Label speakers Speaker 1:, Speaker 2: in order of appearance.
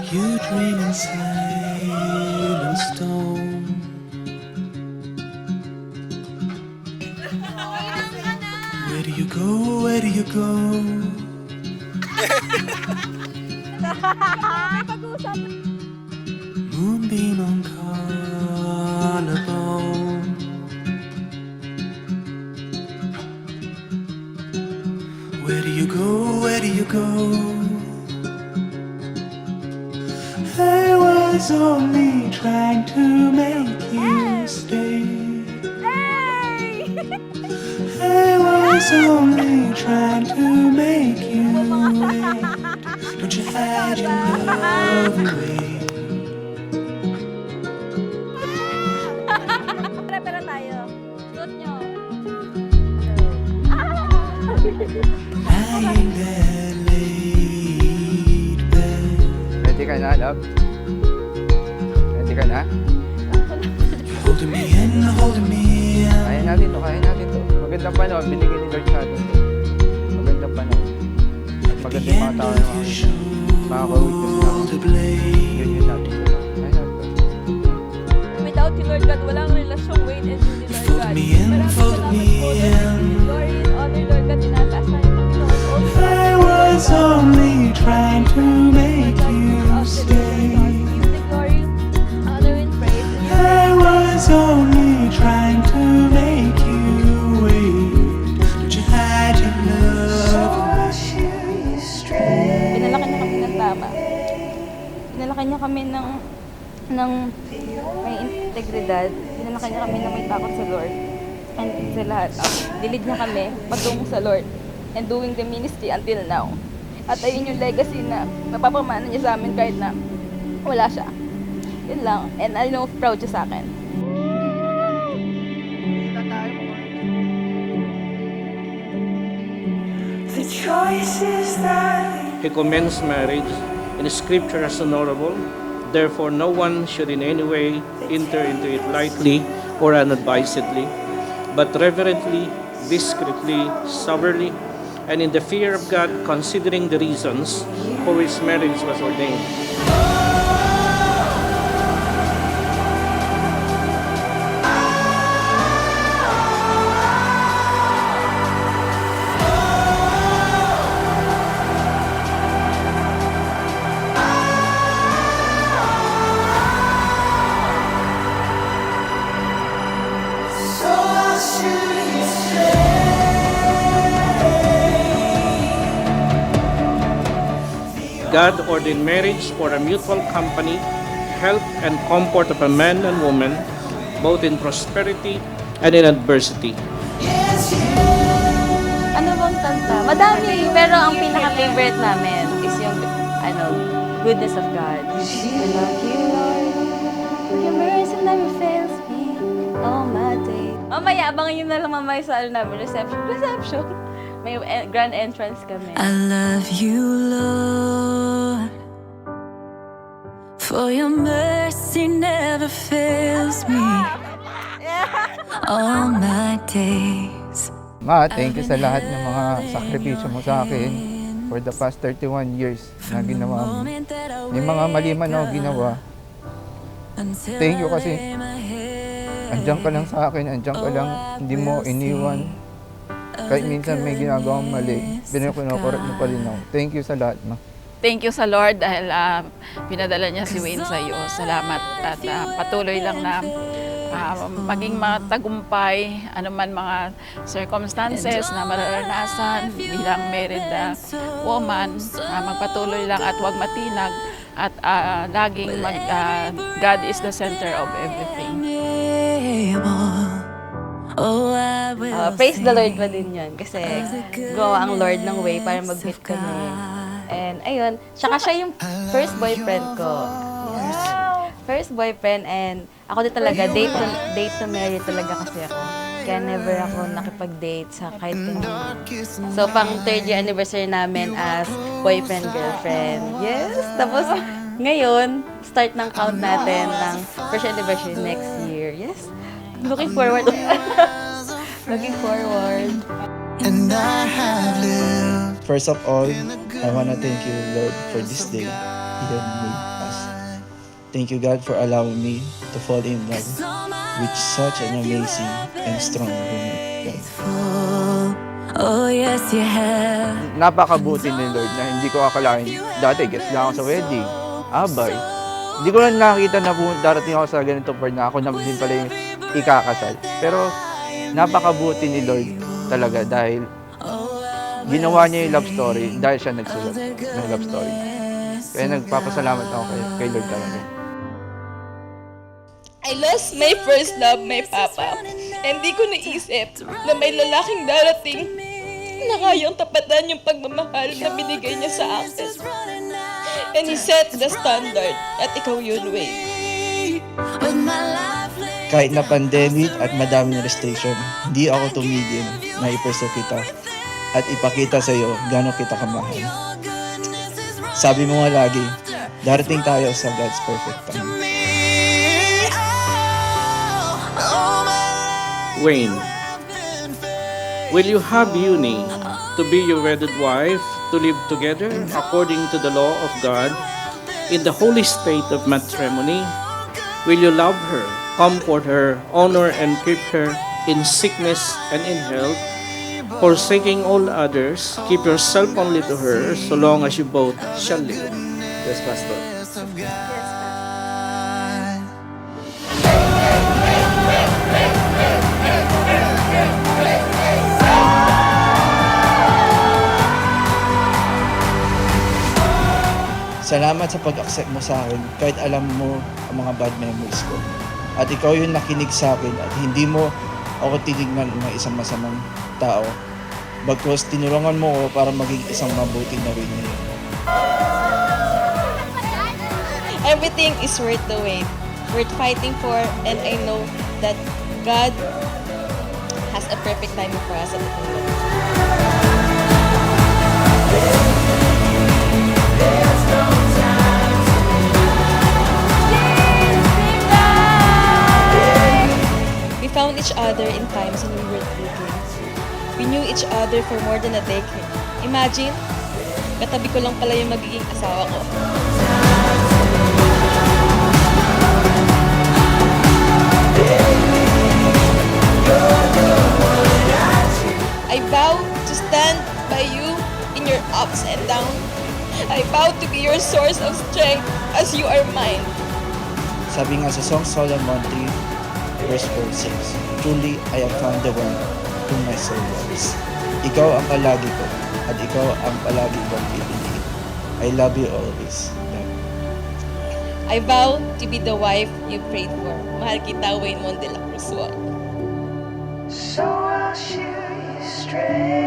Speaker 1: You dream in silent stone. Where do you go? Where do you go? Moonbeam on collarbone. Where do you go? Where do you go? I was only trying to make you stay. I was only trying to make you wait. Don't you hide your love away.
Speaker 2: Pera tayo. Suot nyo.
Speaker 1: Lying there laid bare.
Speaker 3: Ready ka na, love? Ready ka na?
Speaker 1: Holding me in, holding me in.
Speaker 3: Kaya natin to, kaya natin to. Magandang panahon, binigyan ni Lord sa atin to. Magandang panahon. At magandang mga tao na makakawit yun na. Yun yun natin. Kaya natin to.
Speaker 2: Without you, Lord God, walang relasyong wait and do ni Lord
Speaker 1: Fold
Speaker 2: God.
Speaker 1: me in,
Speaker 2: Maraming
Speaker 1: fold
Speaker 2: salamat
Speaker 1: me
Speaker 2: po, Lord.
Speaker 1: in.
Speaker 2: Glory and honor, Lord God, tinataas tayo, Panginoon. Also,
Speaker 1: I was only trying to make you stay.
Speaker 2: give the glory, honor, and praise. In your
Speaker 1: I was only trying to make you wait. Don't you hide your love away.
Speaker 2: Pinalaki niya kami ng tama. Pinalaki niya kami ng may integridad. Pinalaki niya kami ng may takot sa Lord. And sa lahat, dilid niya kami patungo sa Lord and doing the ministry until now. At ayun yung legacy na mapapamana niya sa amin kahit na wala siya. Yun lang. And I know proud siya sa akin.
Speaker 1: The choices that
Speaker 4: He commends marriage in Scripture as honorable. Therefore, no one should in any way enter into it lightly or unadvisedly, but reverently, discreetly, soberly, and in the fear of God, considering the reasons for which marriage was ordained. God ordained marriage for a mutual company, help and comfort of a man and woman, both in prosperity and in adversity.
Speaker 2: Ano bang kanta? Madami, pero ang pinaka-favorite namin is yung, Goodness of God. I love you, Lord. Your mercy never fails me all my days. Mamaya, abangan nyo na lang mamaya sa namin, reception. May grand entrance kami.
Speaker 5: I love you, Lord, for your mercy never fails me all my days.
Speaker 3: Ma, thank you sa lahat ng mga sakripisyo mo sa akin for the past 31 years na ginawa mo. May mga mali man ako ginawa. Thank you kasi andyan ka lang sa akin, andyan ka lang, hindi mo iniwan. Kahit minsan may ginagawang mali, pinakorek mo pa rin ako. Thank you sa lahat, ma.
Speaker 6: Thank you sa Lord dahil pinadala niya si Wayne sa iyo. Salamat at patuloy lang na maging matagumpay anuman mga circumstances na mararanasan bilang married woman. Magpatuloy lang at huwag matinag at laging God is the center of everything.
Speaker 2: Praise the Lord pa din yun. Kasi gawa ang Lord ng way para mag-meet kami. And ayun, tsaka siya yung first boyfriend ko. First boyfriend and ako din talaga, date to marry talaga kasi ako. Kaya never ako nakipag-date sa kahit kanino. So pang 3rd year anniversary namin as boyfriend-girlfriend. Yes! Tapos ngayon, start ng count natin ng first anniversary next year. Yes! Looking forward. Looking forward.
Speaker 1: and I have lived.
Speaker 7: First of all, I want to thank you, Lord, for this day you have made. Thank you, God, for allowing me to fall in love with such an amazing and strong woman. God.
Speaker 5: Oh yes, you have.
Speaker 3: Napakabuti ni Lord na hindi ko akalain. Dati, guest lang ako sa wedding. Abay. Hindi ko lang nakita na darating ako sa ganitong part na ako na din pala yung ikakasal. Pero napakabuti ni Lord talaga dahil ginawa niya yung love story dahil siya nagsulat ng love story. Kaya nagpapasalamat ako kay Lord talaga.
Speaker 8: I lost my first love, my papa. Hindi ko naisip na may lalaking darating na kayang tapatan yung pagmamahal na binigay niya sa akin. And he set the standard at ikaw yun, Wayne.
Speaker 7: Kahit na pandemic at madaming restriction, hindi ako tumigil na ipursue kita at ipakita sa iyo gano'n kita kamahal. Sabi mo nga lagi, darating tayo sa God's perfect time.
Speaker 4: Wayne, will you have Uni to be your wedded wife, to live together according to the law of God in the holy state of matrimony? Will you love her, comfort her, honor and keep her in sickness and in health, forsaking all others, keep yourself only to her, so long as you both shall live? Yes, Pastor.
Speaker 7: Salamat sa pag-accept mo sa akin kahit alam mo ang mga bad memories ko. At ikaw yung nakinig sa akin at hindi mo ako tinignan ng isang masamang tao. Bagkus tinulungan mo ako para maging isang mabuti na rin ngayon.
Speaker 8: Everything is worth the wait, worth fighting for, and I know that God has a perfect timing for us at the kingdom. We found each other in times when we were dating. We knew each other for more than a decade. Imagine, katabi ko lang pala yung magiging asawa ko. I vow to stand by you in your ups and downs. I vow to be your source of strength as you are mine.
Speaker 7: Sabi nga sa Song Solomon 3, verse 4 says, Truly, I have found the one whom my soul loves. Ikaw ang palagi ko, at ikaw ang palagi kong pipiliin. I love you always.
Speaker 8: I vow to be the wife you prayed for. Mahal kita, Wayne Mon de la Cruz.
Speaker 1: So I'll shoot you straight.